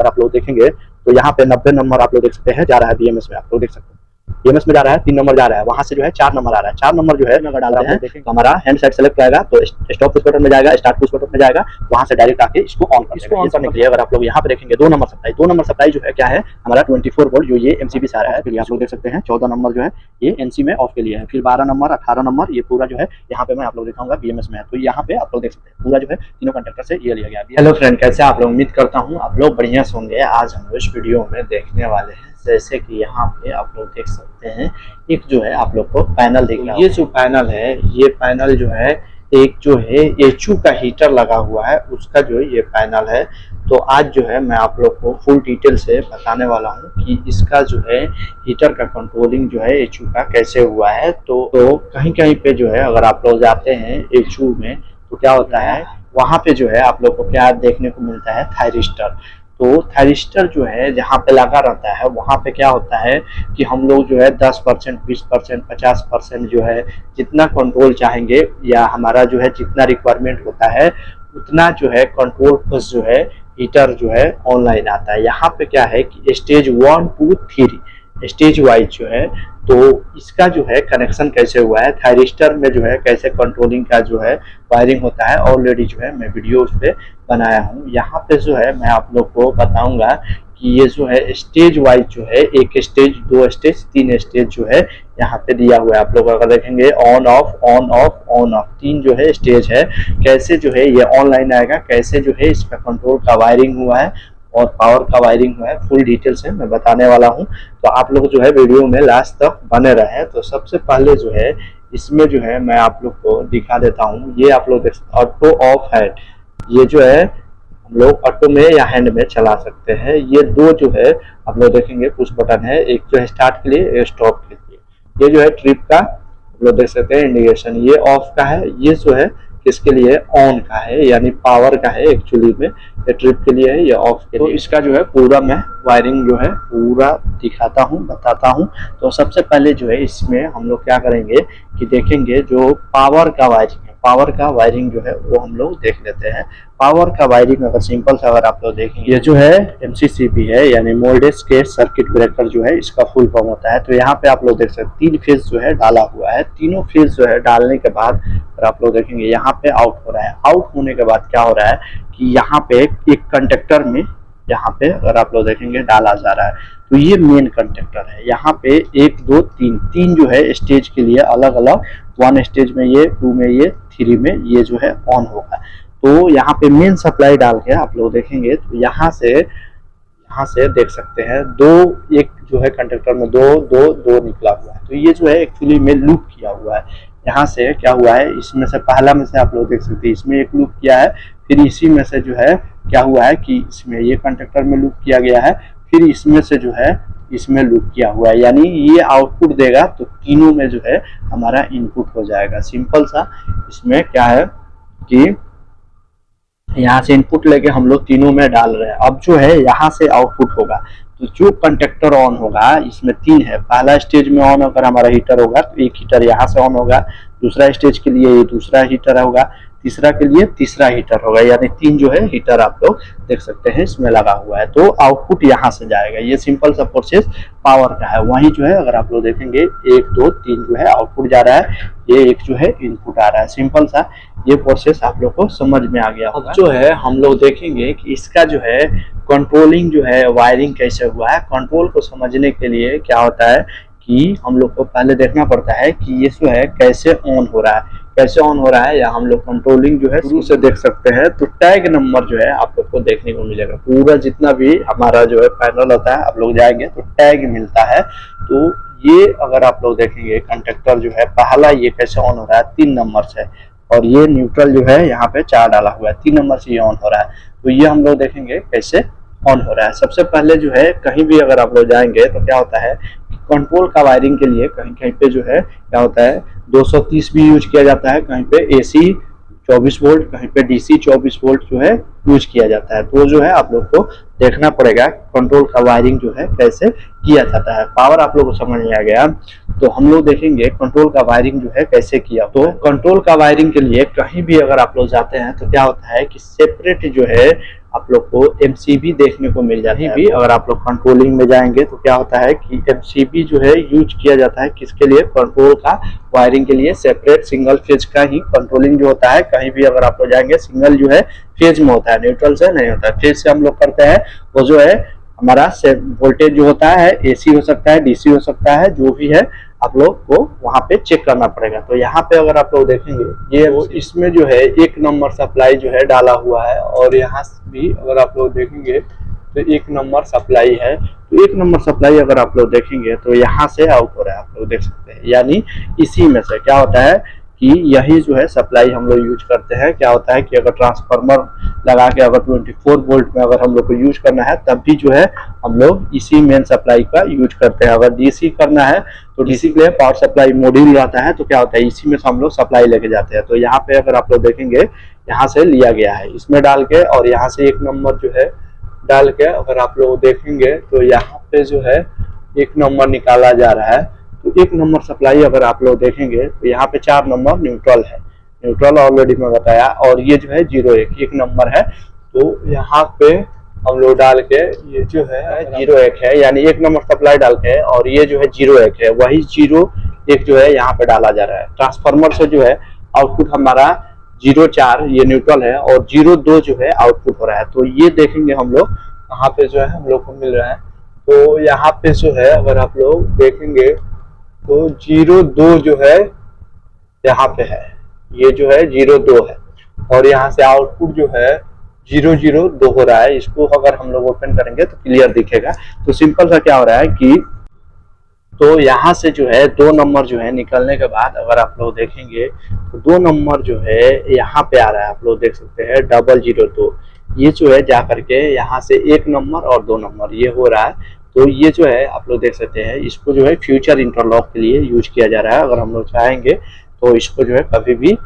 आप लोग देखेंगे तो यहाँ पे 90 नंबर आप लोग देख सकते हैं जा रहा है बीएमएस में, आप लोग देख सकते हैं बीएमएस में जा रहा है, 3 नंबर जा रहा है, वहां से जो है 4 नंबर आ रहा है। 4 नंबर जो है अगर डालते हैं तो हमारा हैंड साइड सेलेक्ट रहेगा, तो स्टॉप पुश बटन में जाएगा, स्टार्ट पुश बटन में जाएगा, वहां से डायरेक्ट आके इसको ऑन करने के लिए अगर आप लोग यहाँ पे देखेंगे 2 नंबर सप्लाई, 2 नंबर सप्लाई जो है क्या है हमारा 24 वोल्ट जो ये एमसीबी से आ रहा है, फिर आप लोग देख सकते हैं 14 नंबर जो है ये एनसी में ऑफ के लिए है, फिर 12 नंबर 18 नंबर ये पूरा जो है यहाँ पे मैं आप लोग दिखाऊंगा बीएमएस में है। तो यहाँ पे आप लोग देख सकते हैं पूरा जो है तीनों कंडक्टर से ये लिया गया। हेलो फ्रेंड, कैसे आप लोग, उम्मीद करता हूँ आप लोग बढ़िया होंगे। आज हम इस वीडियो में देखने वाले हैं जैसे कि यहाँ पे आप लोग देख सकते हैं एक जो है आप लोग को पैनल दिख रहा है। ये जो पैनल है ये पैनल जो है एक जो है एचयू का हीटर लगा हुआ है उसका जो है ये पैनल है। तो आज जो है मैं आप लोग को फुल डिटेल से बताने वाला हूँ कि इसका जो है हीटर का कंट्रोलिंग जो है एचयू का कैसे हुआ है। तो कहीं कहीं पे जो है अगर आप लोग जाते हैं एचयू में तो क्या होता है वहाँ पे जो है आप लोग को क्या देखने को मिलता है थायरिस्टर। तो थायरिस्टर जो है जहाँ पे लगा रहता है वहाँ पे क्या होता है कि हम लोग जो है 10%, 20%, 50% जो है जितना कंट्रोल चाहेंगे या हमारा जो है जितना रिक्वायरमेंट होता है उतना जो है कंट्रोल प्लस जो है हीटर जो है ऑनलाइन आता है। यहाँ पे क्या है कि स्टेज 1, 2, 3 स्टेज वाइज जो है तो इसका जो है कनेक्शन कैसे हुआ है थायरिस्टर में जो है कैसे कंट्रोलिंग का जो है वायरिंग होता है ऑलरेडी जो है मैं वीडियो उस पर बनाया हूँ। यहाँ पे जो है मैं आप लोग को बताऊंगा कि ये जो है स्टेज वाइज जो है 1 स्टेज, 2 स्टेज, 3 स्टेज जो है यहाँ पे दिया हुआ है। आप लोग अगर देखेंगे on off on off on off 3 जो है स्टेज है, कैसे जो है ये ऑनलाइन आएगा, कैसे जो है इसका कंट्रोल का वायरिंग हुआ है और पावर का वायरिंग हुआ है फुल डिटेल से मैं बताने वाला हूँ। तो आप लोग जो है वीडियो में लास्ट तक बने रहे। तो सबसे पहले जो है इसमें जो है मैं आप लोग को दिखा देता हूँ। ये आप लोग ऑटो ऑफ है, ये जो है हम लोग ऑटो में या हैंड में चला सकते हैं। ये 2 जो है आप लोग देखेंगे पुश बटन है, एक जो है स्टार्ट के लिए, एक स्टॉप के लिए। ये जो है ट्रिप का आप लोग देख सकते हैं इंडिकेशन, ये ऑफ का है, ये जो है किसके लिए ऑन का है यानी पावर का है एक्चुअली में, ये ट्रिप के लिए है, ये ऑफ के लिए। तो इसका जो है पूरा मैं वायरिंग जो है पूरा दिखाता हूँ बताता हूँ। तो सबसे पहले जो है इसमें हम लोग क्या करेंगे कि देखेंगे जो पावर का वायरिंग है, पावर का वायरिंग जो है वो हम लोग देख लेते हैं। पावर का वायरिंग अगर सिंपल से अगर आप लोग देखेंगे ये जो है एमसीसीबी है यानी मोल्डेड स्केट सर्किट ब्रेकर जो है इसका फुल फॉर्म होता है। तो यहाँ पे आप लोग देख सकते हैं 3 फेज जो है डाला हुआ है, तीनों फेज जो है डालने के बाद अगर आप लोग देखेंगे यहाँ पे आउट हो रहा है। आउट होने के बाद क्या हो रहा है कि यहाँ पे एक कंडक्टर में यहाँ पे अगर आप लोग देखेंगे डाला जा रहा है। तो ये मेन कंडक्टर है, यहाँ पे 1, 2, 3 जो है स्टेज के लिए अलग अलग, 1 स्टेज में ये, 2 में ये, 3 में ये जो है ऑन होगा। तो यहाँ पे मेन सप्लाई डाल के आप लोग देखेंगे तो यहाँ से देख सकते हैं 2, एक जो है कंडक्टर में 2 निकला हुआ है। तो ये जो है एक्चुअली में लूप किया हुआ है। यहाँ से क्या हुआ है इसमें से पहला में से आप लोग देख सकते हैं इसमें एक लूप किया है, फिर इसी में से जो है क्या हुआ है कि इसमें ये कंडक्टर में लूप किया गया है, फिर इसमें से जो है इसमें लूप किया हुआ है, यानी ये आउटपुट देगा तो तीनों में जो है हमारा इनपुट हो जाएगा। सिंपल सा इसमें क्या है कि यहाँ से इनपुट लेके हम लोग तीनों में डाल रहे हैं। अब जो है यहाँ से आउटपुट होगा तो जो कंडक्टर ऑन होगा इसमें 3 है। पहला स्टेज में ऑन अगर हमारा हीटर होगा तो एक हीटर यहाँ से ऑन होगा, दूसरा स्टेज के लिए ये दूसरा हीटर होगा, तीसरा के लिए तीसरा हीटर होगा, यानी 3 जो है हीटर आप लोग देख सकते हैं इसमें लगा हुआ है। तो आउटपुट यहाँ से जाएगा। ये सिंपल सा प्रोसेस पावर का है। वहीं जो है अगर आप लोग देखेंगे 1, 2, 3 जो है आउटपुट जा रहा है, ये एक जो है इनपुट आ रहा है। सिंपल सा ये प्रोसेस आप लोग को समझ में आ गया होगा। अब जो है हम लोग देखेंगे कि इसका जो है कंट्रोलिंग जो है वायरिंग कैसे हुआ है। कंट्रोल को समझने के लिए क्या होता है कि हम लोग को पहले देखना पड़ता है कि ये जो है कैसे ऑन हो रहा है, कैसे ऑन हो रहा है, या हम लोग कंट्रोलिंग जो है शुरू से देख सकते हैं। तो टैग नंबर जो है आप लोग को देखने को मिलेगा, पूरा जितना भी हमारा जो है पैनल होता है आप लोग जाएंगे तो टैग मिलता है। तो ये अगर आप लोग देखेंगे कंडक्टर जो है पहला ये कैसे ऑन हो रहा है 3 नंबर से, और ये न्यूट्रल जो है यहाँ पे 4 डाला हुआ है, 3 नंबर से ये ऑन हो रहा है। तो ये हम लोग देखेंगे कैसे ऑन हो रहा है। सबसे पहले जो है कहीं भी अगर आप लोग जाएंगे तो क्या होता है कंट्रोल का वायरिंग के लिए कहीं कहीं पे जो है क्या होता है 230 भी यूज किया जाता है, कहीं पे एसी 24 वोल्ट, कहीं पे डीसी 24 वोल्ट जो है यूज किया जाता है। तो जो है आप लोग को देखना पड़ेगा कंट्रोल का वायरिंग जो है कैसे किया जाता है। पावर आप लोग को समझ में आ गया तो हम लोग देखेंगे कंट्रोल का वायरिंग जो है कैसे किया। तो कंट्रोल का वायरिंग के लिए कहीं भी अगर आप लोग जाते हैं तो क्या होता है कि सेपरेट जो है आप लोग को MCB देखने को मिल जाता है। भी अगर आप लोग कंट्रोलिंग में जाएंगे तो क्या होता है कि MCB जो है यूज किया जाता है किसके लिए, कंट्रोल का वायरिंग के लिए। सेपरेट सिंगल फेज का ही कंट्रोलिंग जो होता है, कहीं भी अगर आप लोग जाएंगे सिंगल जो है फेज में होता है, न्यूट्रल से नहीं होता है। फेज से हम लोग करते हैं वो जो है हमारा वोल्टेज जो होता है AC हो सकता है, DC हो सकता है, जो भी है आप लोग को वहां पे चेक करना पड़ेगा। तो यहाँ पे अगर आप लोग देखेंगे ये वो इसमें जो है 1 नंबर सप्लाई जो है डाला हुआ है, और यहाँ भी अगर आप लोग देखेंगे तो 1 नंबर सप्लाई है। तो 1 नंबर सप्लाई अगर आप लोग देखेंगे तो यहाँ से आउट हो रहा है, आप लोग देख सकते हैं। यानी इसी में से क्या होता है कि यही जो है सप्लाई हम लोग यूज करते हैं। क्या होता है कि अगर ट्रांसफार्मर लगा के अगर 24 वोल्ट में अगर हम लोग को यूज करना है तब भी जो है हम लोग इसी मेन सप्लाई का यूज करते हैं। अगर DC करना है तो DC के लिए पावर सप्लाई मॉड्यूल रहता है, तो क्या होता है इसी में से हम लोग सप्लाई लेके जाते हैं। तो यहाँ पे अगर आप लोग देखेंगे यहाँ से लिया गया है इसमें डाल के, और यहाँ से 1 नंबर जो है डाल के अगर आप लोग देखेंगे तो यहाँ पे जो है 1 नंबर निकाला जा रहा है। तो 1 नंबर सप्लाई अगर आप लोग देखेंगे तो यहाँ पे 4 नंबर न्यूट्रल है, न्यूट्रल ऑलरेडी मैं बताया, और ये जो है 01 नंबर है। तो यहाँ पे हम लोग डाल के ये जो है 01 है, यानी 1 नंबर सप्लाई डाल के, और ये जो है 01 है, वही 01 जो है यहाँ पे डाला जा रहा है। ट्रांसफार्मर से जो है आउटपुट हमारा 04 ये न्यूट्रल है, और 02 जो है आउटपुट हो रहा है। तो ये देखेंगे हम लोग कहाँ पे जो है हम लोग को मिल रहा है। तो यहाँ पे जो है अगर आप लोग देखेंगे तो 02 जो है यहाँ पे है, ये जो है 02 है, और यहाँ से आउटपुट जो है 002 हो रहा है। इसको अगर हम लोग ओपन करेंगे तो क्लियर दिखेगा। तो सिंपल सा क्या हो रहा है कि तो यहाँ से जो है 2 नंबर जो है निकलने के बाद अगर आप लोग देखेंगे तो 2 नंबर जो है यहाँ पे आ रहा है, आप लोग देख सकते हैं 002। ये जो है जा करके यहाँ से 1 नंबर और 2 नंबर ये हो रहा है। तो ये जो है आप लोग देख सकते हैं, इसको जो है फ्यूचर इंटरलॉक के लिए यूज किया जा रहा है। अगर हम लोग चाहेंगे तो इसको जो है कभी भी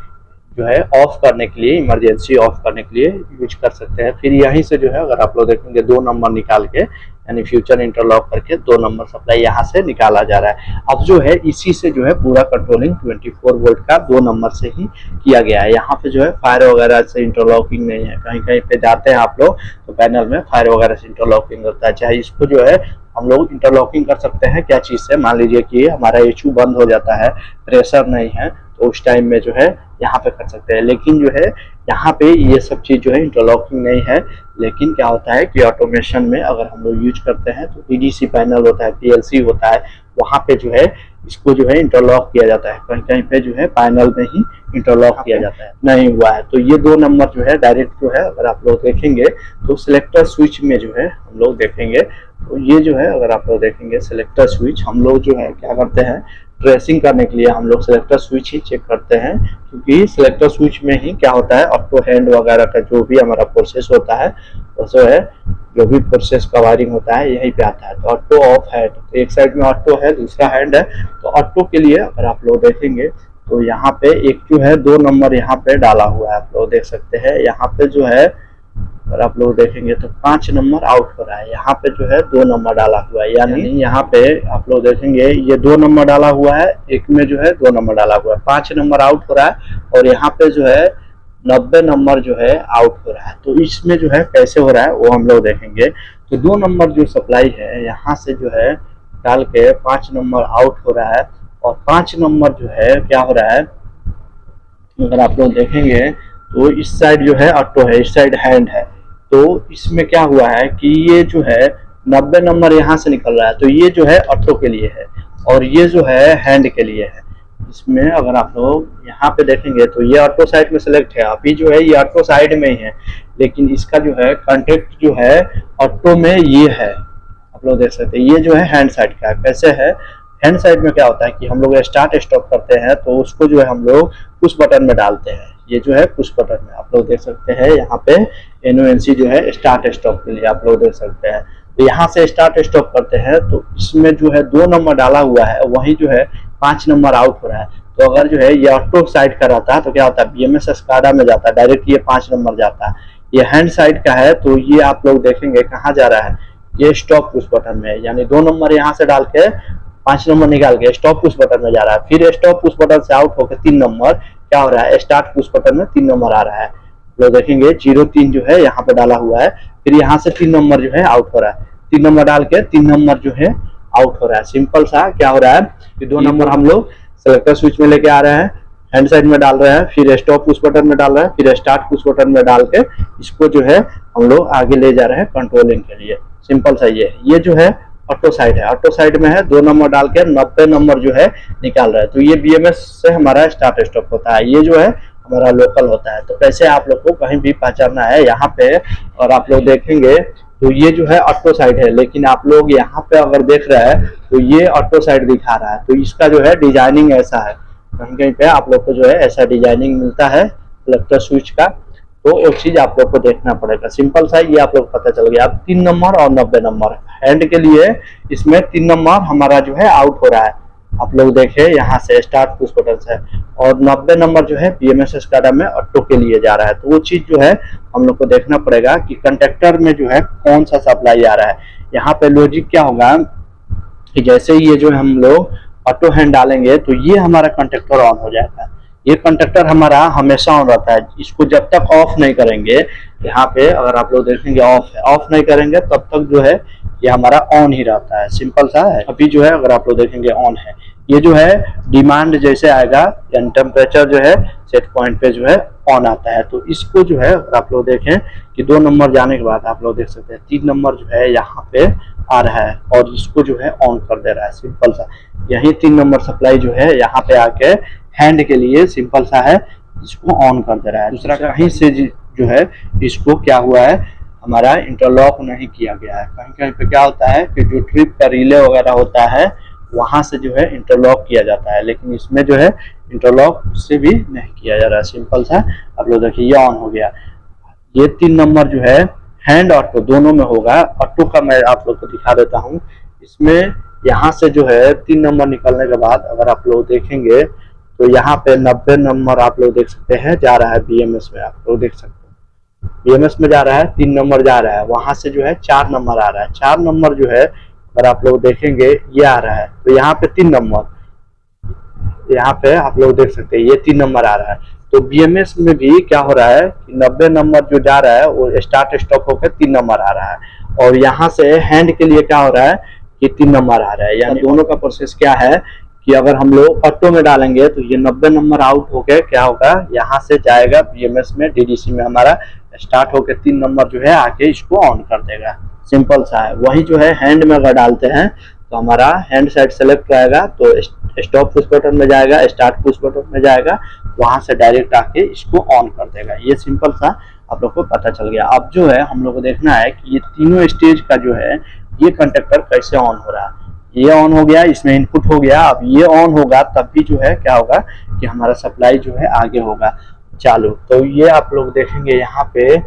जो है ऑफ करने के लिए, इमरजेंसी ऑफ करने के लिए यूज कर सकते हैं। फिर यहीं से जो है अगर आप लोग देखेंगे 2 नंबर निकाल के, यानी फ्यूचर इंटरलॉक करके 2 नंबर सप्लाई यहाँ से निकाला जा रहा है। अब जो है इसी से जो है पूरा कंट्रोलिंग 24 वोल्ट का 2 नंबर से ही किया गया है। यहाँ पे जो है फायर वगैरह से इंटरलॉकिंग नहीं है। कहीं कहीं पे जाते हैं आप लोग तो पैनल में फायर वगैरह से इंटरलॉकिंग होता है। चाहे इसको जो है हम लोग इंटरलॉकिंग कर सकते हैं क्या चीज से, मान लीजिए कि हमारा HU बंद हो जाता है, प्रेशर नहीं है, तो उस टाइम में जो है यहाँ पे कर सकते हैं। लेकिन जो है यहाँ पे ये सब चीज जो है इंटरलॉकिंग नहीं है। लेकिन क्या होता है कि ऑटोमेशन में अगर हम लोग यूज करते हैं तो DDC पैनल होता है, PLC होता है, वहाँ पे जो है इसको जो है इंटरलॉक किया जाता है। कहीं कहीं पे जो है पैनल में ही इंटरलॉक किया जाता है, नहीं हुआ है। तो ये 2 नंबर जो है डायरेक्ट जो है अगर आप लोग देखेंगे तो सिलेक्टर स्विच में जो है हम लोग देखेंगे तो ये जो है अगर आप लोग देखेंगे सिलेक्टर स्विच, हम लोग जो है क्या करते हैं ट्रेसिंग करने के लिए हम लोग सिलेक्टर स्विच ही चेक करते हैं, क्योंकि सिलेक्टर स्विच में ही क्या होता है ऑटो हैंड वगैरह का जो भी हमारा प्रोसेस होता है वो जो है जो भी प्रोसेस का वायरिंग होता है यहीं पे आता है। तो ऑटो ऑफ है, तो एक साइड में ऑटो है, दूसरा हैंड है। तो ऑटो के लिए अगर आप लोग देखेंगे तो यहाँ पे एक जो है 2 नंबर यहाँ पे डाला हुआ है, आप लोग देख सकते हैं। यहाँ पे जो है अगर आप लोग देखेंगे तो 5 नंबर आउट हो रहा है, यहाँ पे जो है 2 नंबर डाला हुआ है। यानी यहाँ पे आप लोग देखेंगे ये 2 नंबर डाला हुआ है, एक में जो है 2 नंबर डाला हुआ है, 5 नंबर आउट हो रहा है, और यहाँ पे जो है 90 नंबर जो है आउट हो रहा है। तो इसमें जो है कैसे हो रहा है वो हम लोग देखेंगे। तो 2 नंबर जो सप्लाई है यहाँ से जो है डाल के 5 नंबर आउट हो रहा है, और 5 नंबर जो है क्या हो रहा है अगर आप लोग देखेंगे तो इस साइड जो है ऑटो है, इस साइड हैंड है। तो इसमें क्या हुआ है कि ये जो है 90 नंबर यहाँ से निकल रहा है, तो ये जो है ऑटो के लिए है, और ये जो है हैंड के लिए है। इसमें अगर आप लोग यहाँ पे देखेंगे तो ये ऑटो साइड में सेलेक्ट है, अभी जो है ये ऑटो साइड में ही है, लेकिन इसका जो है कॉन्टेक्ट जो है ऑटो में ये है, आप लोग देख सकते हैं। ये जो है हैंड साइड का कैसे है, हैंड साइड में क्या होता है कि हम लोग स्टार्ट स्टॉप करते हैं तो उसको जो है हम लोग पुश बटन में डालते हैं। ये जो है पुश बटन में आप लोग देख सकते हैं, यहाँ पे NONC जो है स्टार्ट स्टॉप के लिए आप लोग देख सकते हैं। तो यहाँ से स्टार्ट स्टॉप करते हैं तो इसमें जो है 2 नंबर डाला हुआ है, वही जो है 5 नंबर आउट हो रहा है। तो अगर जो है ये ऑटो साइड का रहता है तो क्या होता है BMS SCADA में जाता है, डायरेक्ट ये 5 नंबर जाता है। ये हैंड साइड का है तो ये आप लोग देखेंगे कहाँ जा रहा है, ये स्टॉप पुश बटन में, यानी 2 नंबर यहाँ से डाल के 5 नंबर निकाल के स्टॉप पुश बटन में जा रहा है। फिर स्टॉप पुश बटन से आउट होकर 3 नंबर क्या हो रहा है, स्टार्ट पुश बटन में 3 नंबर आ रहा है। लोग देखेंगे 03 जो है यहाँ पे डाला हुआ है, फिर यहाँ से 3 नंबर जो है आउट हो रहा है, 3 नंबर डाल के 3 नंबर जो है आउट हो रहा है। सिंपल सा क्या हो रहा है कि 2 नंबर हम लोग सेलेक्टर स्विच में लेके आ रहे हैं, हैंड साइड में डाल रहे हैं, फिर स्टॉप पुश बटन में डाल रहे हैं, फिर स्टार्ट पुश बटन में डाल के इसको जो है हम लोग आगे ले जा रहे हैं कंट्रोलिंग के लिए। सिंपल सा ये जो है ऑटो साइड है, ऑटो साइड में है, 2 नंबर डाल के 90 नंबर जो है निकाल रहा है। तो ये BMS से हमारा स्टार्ट स्टॉप होता है, ये जो है हमारा लोकल होता है। तो कैसे आप लोग को कहीं भी पहचानना है यहाँ पे, और आप लोग देखेंगे तो ये जो है ऑटो साइड है, लेकिन आप लोग यहाँ पे अगर देख रहे हैं तो ये ऑटो साइड दिखा रहा है। तो इसका जो है डिजाइनिंग ऐसा है, कहीं कहीं पे आप लोग को जो है ऐसा डिजाइनिंग मिलता है सेलेक्टर स्विच का, तो वो चीज आप लोग को देखना पड़ेगा। सिंपल सा ये आप लोग को पता चल गया। अब 3 नंबर और 90 नंबर हैंड के लिए, इसमें 3 नंबर हमारा जो है आउट हो रहा है, आप लोग देखें यहाँ से स्टार्ट पुश बटन से, और 90 नंबर जो है BMS SCADA में ऑटो के लिए जा रहा है। तो वो चीज जो है हम लोग को देखना पड़ेगा कि कंडक्टर में जो है कौन सा सप्लाई आ रहा है। यहाँ पे लॉजिक क्या होगा कि जैसे ही ये जो हम लोग ऑटो हैंड डालेंगे तो ये हमारा कंडक्टर ऑन हो जाएगा। ये कंडक्टर हमारा हमेशा ऑन रहता है, इसको जब तक ऑफ नहीं करेंगे, यहाँ पे अगर आप लोग देखेंगे ऑफ है, ऑफ नहीं करेंगे तब तक जो है ये हमारा ऑन ही रहता है। सिंपल सा है। अभी जो है अगर आप लोग देखेंगे ऑन है, ये जो है डिमांड जैसे आएगा यानी टेम्परेचर जो है सेट पॉइंट पे जो है ऑन आता है। तो इसको जो है अगर आप लोग देखें कि 2 नंबर जाने के बाद आप लोग देख सकते हैं 3 नंबर जो है यहाँ पे आ रहा है और इसको जो है ऑन कर दे रहा है। सिंपल सा यही 3 नंबर सप्लाई जो है यहाँ पे आके हैंड के लिए सिंपल सा है इसको ऑन कर दे रहा है। दूसरा कहीं से जो है इसको क्या हुआ है हमारा इंटरलॉक नहीं किया गया है। कहीं कहीं पे क्या होता है कि जो ट्रिप का रिले वगैरह होता है वहां से जो है इंटरलॉक किया जाता है, लेकिन इसमें जो है इंटरलॉक से भी नहीं किया जा रहा है। सिंपल सा आप लोग देखिए ये ऑन हो गया। ये 3 नंबर जो है हैंड ऑटो दोनों में होगा। ऑटो का मैं आप लोग को दिखा देता हूँ। इसमें यहाँ से जो है 3 नंबर निकलने के बाद अगर आप लोग देखेंगे तो यहाँ पे 90 नंबर आप लोग देख सकते हैं जा रहा है BMS में। आप लोग देख सकते हैं BMS में जा रहा है, 3 नंबर जा रहा है, वहां से जो है 4 नंबर आ रहा है। 4 नंबर जो है अगर आप लोग देखेंगे ये आ रहा है, तो यहाँ पे 3 नंबर, यहाँ पे आप लोग देख सकते हैं ये 3 नंबर आ रहा है। तो BMS में भी क्या हो रहा है कि 90 नंबर जो जा रहा है वो स्टार्ट स्टॉप होकर 3 नंबर आ रहा है, और यहाँ से हैंड के लिए क्या हो रहा है कि 3 नंबर आ रहा है। यानी दोनों का प्रोसेस क्या है कि अगर हम लोग ऑटो में डालेंगे तो ये 90 नंबर आउट होके क्या होगा यहाँ से जाएगा BMS में, DDC में हमारा स्टार्ट होके 3 नंबर जो है आके इसको ऑन कर देगा। सिंपल सा है। वही जो है हैंड में अगर डालते हैं तो हमारा हैंड साइड सेलेक्ट रहेगा तो स्टॉप पुश बटन में जाएगा, स्टार्ट पुश बटन में जाएगा, वहां से डायरेक्ट आके इसको ऑन कर देगा। ये सिंपल सा आप लोग को पता चल गया। अब जो है हम लोग को देखना है कि ये तीनों स्टेज का जो है ये कंडक्टर कैसे ऑन हो रहा है। ये ऑन हो गया, इसमें इनपुट हो गया, अब ये ऑन होगा तब भी जो है क्या होगा कि हमारा सप्लाई जो है आगे होगा चालू। तो ये आप लोग देखेंगे यहाँ पे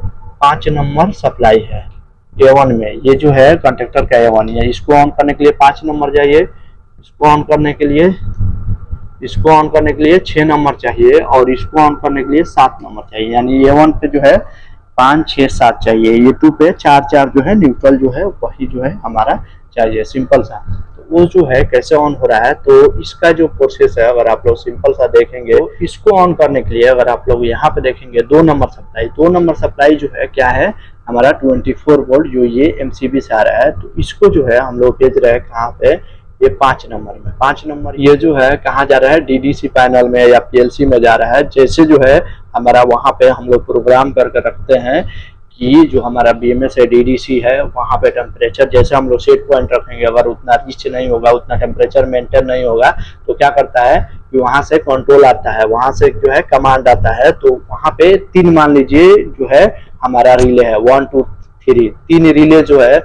5 नंबर सप्लाई है A1 में। ये जो है कंडक्टर का A1 है। इसको ऑन करने के लिए 5 नंबर चाहिए, इसको ऑन करने के लिए 6 नंबर चाहिए, और इसको ऑन करने के लिए 7 नंबर चाहिए। यानी A1 पे जो है 5, 6, 7 चाहिए। ये 2 पे 4 जो है न्यूट्रल जो है वही जो है हमारा चाहिए। सिंपल सा वो जो है कैसे ऑन हो रहा है, तो इसका जो प्रोसेस है अगर आप लोग सिंपल सा देखेंगे तो इसको ऑन करने के लिए अगर आप लोग यहाँ पे देखेंगे 2 नंबर सप्लाई जो है क्या है हमारा 24 वोल्ट जो ये MCB से आ रहा है। तो इसको जो है हम लोग भेज रहे हैं कहाँ पे, ये 5 नंबर में। 5 नंबर ये जो है कहाँ जा रहा है, DDC पैनल में या PLC में जा रहा है। जैसे जो है हमारा वहाँ पे हम लोग प्रोग्राम करके रखते हैं कि जो हमारा BMS है DDC है वहाँ पे टेम्परेचर जैसे हम लोग सेट पॉइंट रखेंगे, अगर उतना रिच नहीं होगा, उतना टेम्परेचर मेंटेन नहीं होगा, तो क्या करता है कि वहाँ से कंट्रोल आता है, वहाँ से जो है कमांड आता है। तो वहाँ पे 3 मान लीजिए जो है हमारा रिले है 1, 2, 3 रिले जो है,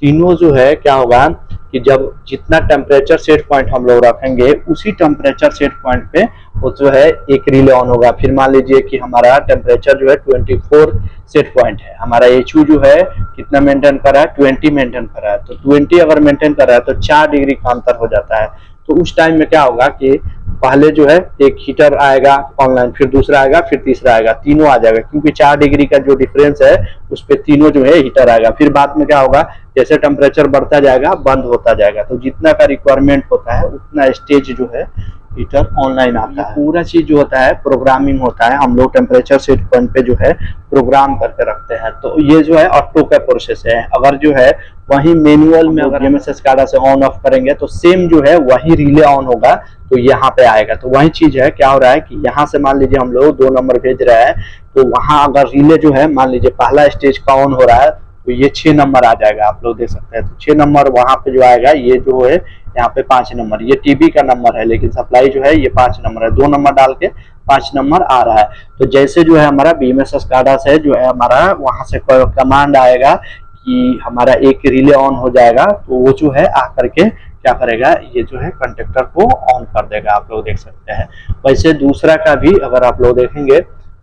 तीनों जो है क्या होगा कि जब जितना टेम्परेचर सेट पॉइंट हम लोग रखेंगे उसी टेम्परेचर सेट पॉइंट पे वो जो है एक रिले ऑन होगा। फिर मान लीजिए कि हमारा टेम्परेचर जो है 24 सेट पॉइंट है, हमारा HU जो है कितना मेंटेन कर रहा है, 20 मेंटेन कर रहा है। तो 20 अगर मेंटेन कर रहा है तो 4 डिग्री का अंतर हो जाता है। तो उस टाइम में क्या होगा कि पहले जो है एक हीटर आएगा ऑनलाइन, फिर दूसरा आएगा, फिर तीसरा आएगा, तीनों आ जाएगा, क्योंकि 4 डिग्री का जो डिफरेंस है उस पे तीनों जो है हीटर आएगा। फिर बाद में क्या होगा, जैसे टेम्परेचर बढ़ता जाएगा बंद होता जाएगा। तो जितना का रिक्वायरमेंट होता है उतना स्टेज जो है हीटर ऑनलाइन आता है। पूरा चीज जो होता है प्रोग्रामिंग होता है, हम लोग टेम्परेचर सेट पॉइंट पे जो है प्रोग्राम करके रखते हैं। तो ये जो है ऑटो का प्रोसेस है। अगर जो है वही मैनुअल में अगर BMS SCADA से ऑन ऑफ करेंगे तो सेम जो है वही रिले ऑन होगा तो यहाँ पे आएगा। तो वही चीज है, क्या हो रहा है कि यहाँ से मान लीजिए हम लोग 2 नंबर भेज रहे हैं, तो वहां अगर रिले जो है मान लीजिए पहला स्टेज का ऑन हो रहा है तो ये 6 नंबर आ जाएगा, आप लोग देख सकते हैं। तो 6 नंबर वहां पे जो आएगा, ये जो है यहाँ पे 5 नंबर, ये टीबी का नंबर है लेकिन सप्लाई जो है ये 5 नंबर है। 2 नंबर डाल के 5 नंबर आ रहा है। तो जैसे जो है हमारा BMS SCADA से जो है हमारा वहां से कमांड आएगा कि हमारा एक रिले ऑन हो जाएगा, तो वो जो है आकर के क्या करेगा, ये जो है कंडक्टर को ऑन कर देगा, आप लोग देख सकते हैं। वैसे दूसरा का भी अगर आप लोग देखेंगे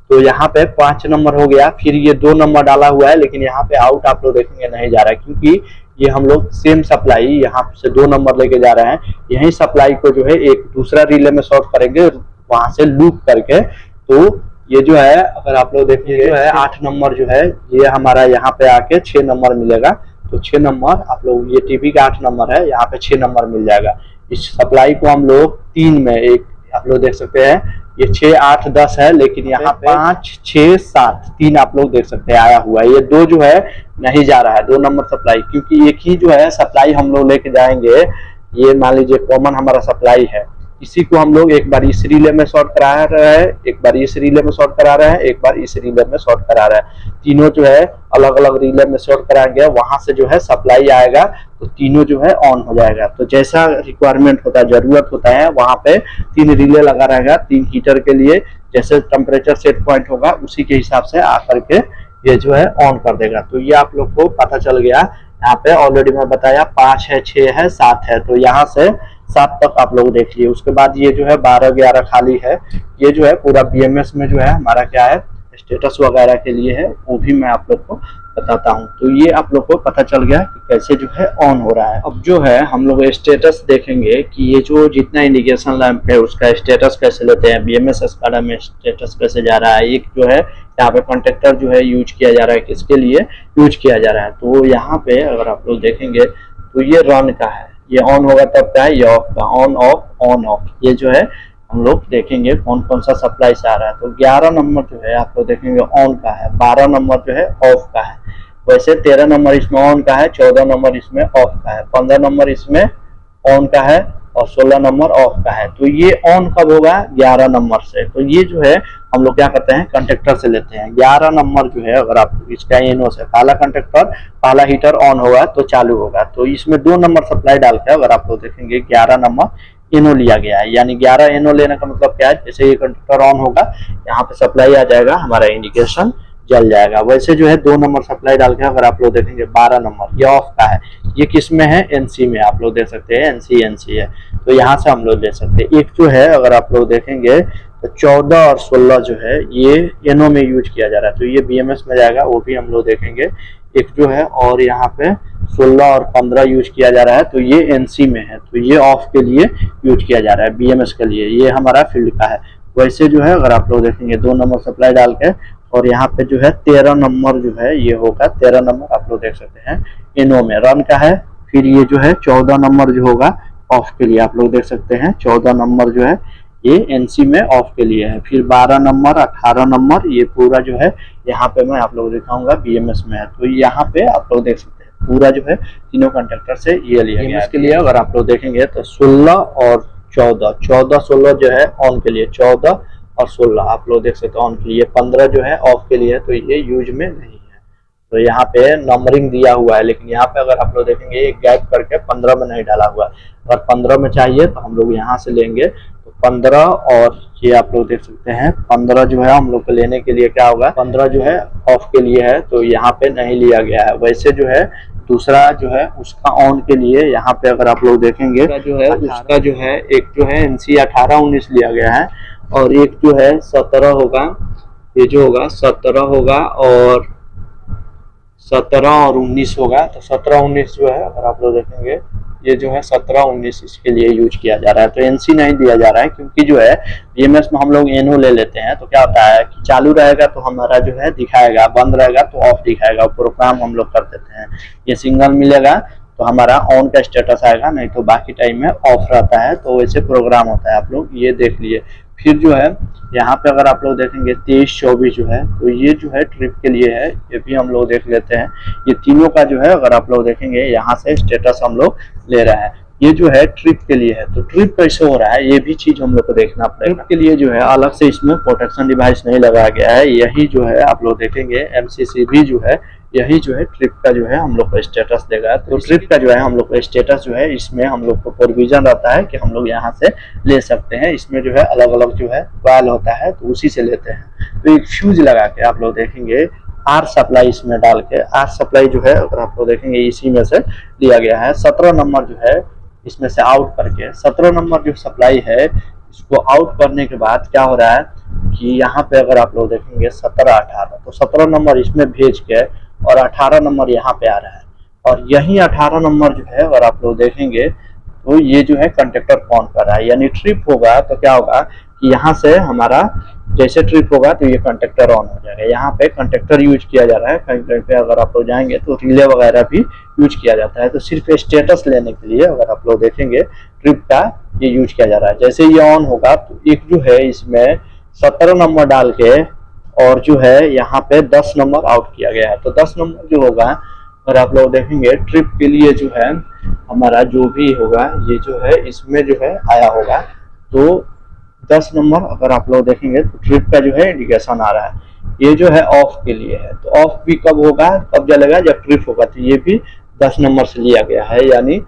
तो यहाँ पे 5 नंबर हो गया, फिर ये 2 नंबर डाला हुआ है लेकिन यहाँ पे आउट आप लोग देखेंगे नहीं जा रहा है, क्योंकि ये हम लोग सेम सप्लाई यहाँ से 2 नंबर लेके जा रहे हैं। यही सप्लाई को जो है एक दूसरा रिले में शॉर्ट करेंगे वहां से लूप करके। तो ये जो है अगर आप लोग देखिए जो है 8 नंबर जो है ये हमारा यहाँ पे आके 6 नंबर मिलेगा। तो 6 नंबर आप लोग, ये टीवी का 8 नंबर है, यहाँ पे 6 नंबर मिल जाएगा। इस सप्लाई को हम लोग 3 में, एक आप लोग देख सकते हैं ये 6 8 10 है, लेकिन यहाँ 5 6 7 3 आप लोग देख सकते हैं आया हुआ है। ये 2 जो है नहीं जा रहा है, 2 नंबर सप्लाई, क्योंकि एक ही जो है सप्लाई हम लोग लेके जाएंगे। ये मान लीजिए कॉमन हमारा सप्लाई है, इसी को हम लोग एक बार इस रिले में शॉर्ट करा रहे हैं, एक बार इस रिले में शॉर्ट करा रहे हैं, एक बार इस रिले में शॉर्ट करा रहे हैं। तीनों जो है अलग अलग रिले में शॉर्ट कराएंगे, वहां से जो है सप्लाई आएगा तो तीनों जो है ऑन हो जाएगा। तो जैसा रिक्वायरमेंट होता है, जरूरत होता है, वहां पे 3 रिले लगा रहेगा 3 हीटर के लिए। जैसे टेम्परेचर सेट पॉइंट होगा उसी के हिसाब से आकर के ये जो है ऑन कर देगा। तो ये आप लोग को पता चल गया। यहाँ पे ऑलरेडी मैं बताया 5 है 6 है 7 है, तो यहाँ से 7 तक आप लोग देखिए। उसके बाद ये जो है 12 11 खाली है। ये जो है पूरा BMS में जो है हमारा क्या है स्टेटस वगैरह के लिए है, वो भी मैं आप लोग को बताता हूँ। तो ये आप लोग को पता चल गया कि कैसे जो है ऑन हो रहा है। अब जो है हम लोग स्टेटस देखेंगे कि ये जो जितना इंडिकेशन लैंप है उसका स्टेटस कैसे लेते हैं, BMS SCADA में स्टेटस कैसे जा रहा है। एक जो है यहाँ पे कॉन्टेक्टर जो है यूज किया जा रहा है, किसके लिए यूज किया जा रहा है। तो यहाँ पे अगर आप लोग देखेंगे तो ये रन का है, ये ऑन होगा तब का है, ये ऑफ का, ऑन ऑफ। ये जो है हम लोग देखेंगे कौन कौन सा सप्लाई से आ रहा है। तो 11 नंबर जो है आप लोग देखेंगे ऑन का है, 12 नंबर जो है ऑफ का है। वैसे 13 नंबर इसमें ऑन का है, 14 नंबर इसमें ऑफ का है, 15 नंबर इसमें ऑन का है और 16 नंबर ऑफ का है। तो ये ऑन कब होगा, 11 नंबर से। तो ये जो है हम लोग क्या करते हैं कंडक्टर से लेते हैं। 11 नंबर जो है अगर आप इसका एनो से पहला कंडक्टर पहला हीटर ऑन होगा तो चालू होगा। तो इसमें 2 नंबर सप्लाई डाल के अगर आप लोग देखेंगे 11 नंबर एनो लिया गया है, यानी 11 एनो लेने का मतलब क्या है, जैसे ये कंडक्टर ऑन होगा यहाँ पे सप्लाई आ जाएगा, हमारा इंडिकेशन जल जाएगा। वैसे जो है 2 नंबर सप्लाई डाल के अगर आप लोग देखेंगे 12 नंबर ये ऑफ का है। ये किस में है, NC में, आप लोग देख सकते हैं NC है। तो यहाँ से हम लोग ले सकते हैं। एक जो है अगर आप लोग देखेंगे तो 14 और 16 जो है ये एनो में यूज किया जा रहा है, तो ये BMS में जाएगा, वो भी हम लोग देखेंगे। एक जो है और यहाँ पे 16 और 15 यूज किया जा रहा है, तो ये NC में है, तो ये ऑफ के लिए यूज किया जा रहा है BMS के लिए। ये हमारा फील्ड का है। वैसे जो है अगर आप लोग देखेंगे 2 नंबर सप्लाई डाल के और यहाँ पे जो है 13 नंबर जो है ये होगा, 13 नंबर आप लोग देख सकते हैं एनो में रन का है। फिर ये जो है 14 नंबर जो होगा ऑफ के लिए, आप लोग देख सकते हैं 14 नंबर जो है ये NC में ऑफ के लिए है। फिर 12 नंबर 18 नंबर ये पूरा जो है यहाँ पे मैं आप लोग दिखाऊंगा BMS में है। तो यहाँ पे आप लोग देख सकते हैं पूरा जो है तीनों कंडक्टर से ये लिया गया है। इसके लिए अगर आप लोग देखेंगे तो 16 और 14 16 जो है ऑन के लिए, 14 और 16 आप लोग देख सकते हैं ऑन के लिए, 15 जो है ऑफ के लिए, तो ये यूज में नहीं है। तो यहाँ पे नंबरिंग दिया हुआ है, लेकिन यहाँ पे अगर आप लोग देखेंगे एक गैप करके 15 में नहीं डाला हुआ है। अगर 15 में चाहिए तो हम लोग यहाँ से लेंगे, तो 15 और ये आप लोग देख सकते हैं 15 जो है हम लोग को लेने के लिए क्या होगा, 15 जो है ऑफ के लिए है, तो यहाँ पे नहीं लिया गया है। वैसे जो है दूसरा जो है उसका ऑन के लिए यहाँ पे अगर आप लोग देखेंगे जो है उसका जो है एक जो है NC 18 19 लिया गया है, और एक जो है 17 होगा, ये जो होगा 17 होगा और 17 और 19 होगा। तो 17 19 जो है अगर आप लोग देखेंगे ये जो है 17 19 इसके लिए यूज किया जा रहा है। तो NC नहीं दिया जा रहा है, क्योंकि जो है BMS में हम लोग एनो ले लेते हैं, तो क्या होता है कि चालू रहेगा तो हमारा जो है दिखाएगा, बंद रहेगा तो ऑफ दिखाएगा, प्रोग्राम हम लोग कर देते हैं। ये सिग्नल मिलेगा तो हमारा ऑन का स्टेटस आएगा, नहीं तो बाकी टाइम में ऑफ रहता है। तो वैसे प्रोग्राम होता है, आप लोग ये देख लिए। फिर जो है यहाँ पे अगर आप लोग देखेंगे 23-24 जो है, तो ये जो है ट्रिप के लिए है, ये भी हम लोग देख लेते हैं। ये तीनों का जो है अगर आप लोग देखेंगे यहाँ से स्टेटस हम लोग ले रहे हैं। ये जो है ट्रिप के लिए है, तो ट्रिप कैसे हो रहा है ये भी चीज हम लोग को देखना पड़ेगा। ट्रिप के लिए जो है अलग से इसमें प्रोटेक्शन डिवाइस नहीं लगाया गया है, यही जो है आप लोग देखेंगे MCC भी जो है यही जो है ट्रिप का जो है हम लोग को स्टेटस देगा। तो ट्रिप का जो है हम लोग को स्टेटस जो है इसमें हम लोग को प्रोविजन रहता है कि हम लोग यहाँ से ले सकते हैं। इसमें जो है अलग अलग जो है कॉइल होता है, तो उसी से लेते हैं। तो एक फ्यूज लगा के आप लोग देखेंगे आर सप्लाई इसमें डाल के, आर सप्लाई जो है अगर आप लोग देखेंगे इसी में से दिया गया है। 17 नंबर जो है इसमें से आउट करके, 17 नंबर जो सप्लाई है इसको आउट करने के बाद क्या हो रहा है कि यहाँ पे अगर आप लोग देखेंगे 17-18, तो 17 नंबर इसमें भेज के और 18 नंबर यहाँ पे आ रहा है। और यही 18 नंबर जो है अगर आप लोग देखेंगे तो ये जो है कंडक्टर ऑन कर रहा है, यानी ट्रिप होगा तो क्या होगा कि यहाँ से हमारा जैसे ट्रिप होगा तो ये कंडक्टर ऑन हो जाएगा। यहाँ पे कंडक्टर यूज किया जा रहा है, कहीं कहीं पे अगर आप लोग जाएंगे तो रिले वगैरह भी यूज किया जाता है। तो सिर्फ स्टेटस लेने के लिए अगर आप लोग देखेंगे ट्रिप का ये यूज किया जा रहा है। जैसे ये ऑन होगा तो एक जो है इसमें 17 नंबर डाल के और जो है यहाँ पे 10 नंबर आउट किया गया है। तो 10 नंबर जो होगा अगर आप लोग देखेंगे ट्रिप के लिए जो है हमारा जो भी होगा ये जो है इसमें जो है आया होगा। तो 10 नंबर अगर आप लोग देखेंगे तो ट्रिप का जो है इंडिकेशन आ रहा है। ये जो है ऑफ के लिए है, तो ऑफ भी कब होगा, कब जलेगा, जब ट्रिप होगा। तो ये भी 10 नंबर से लिया गया है, यानी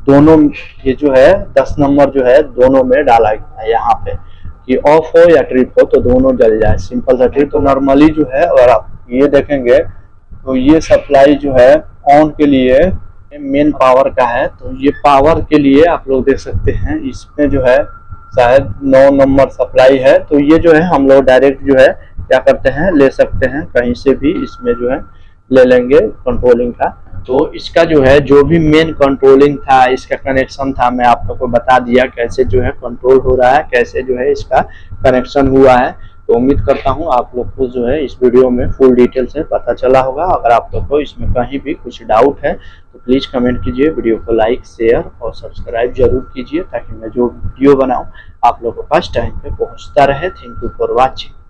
दोनों ये जो है 10 नंबर जो है दोनों में डाला गया है यहाँ पे कि ऑफ हो या ट्रिप हो तो दोनों जल जाए। सिंपल सा ट्रिप। तो नॉर्मली जो है अगर आप ये देखेंगे तो ये सप्लाई जो है ऑन के लिए मेन पावर का है। तो ये पावर के लिए आप लोग देख सकते हैं इसमें जो है शायद 9 नंबर सप्लाई है। तो ये जो है हम लोग डायरेक्ट जो है क्या करते हैं ले सकते हैं कहीं से भी, इसमें जो है ले लेंगे कंट्रोलिंग का। तो इसका जो है जो भी मेन कंट्रोलिंग था, इसका कनेक्शन था, मैं आप लोग को बता दिया कैसे जो है कंट्रोल हो रहा है, कैसे जो है इसका कनेक्शन हुआ है। तो उम्मीद करता हूँ आप लोग को जो है इस वीडियो में फुल डिटेल से पता चला होगा। अगर आप लोग को इसमें कहीं भी कुछ डाउट है तो प्लीज़ कमेंट कीजिए, वीडियो को लाइक शेयर और सब्सक्राइब जरूर कीजिए ताकि मैं जो वीडियो बनाऊँ आप लोग को फर्स्ट टाइम पे पहुँचता रहे। Thank you for watching.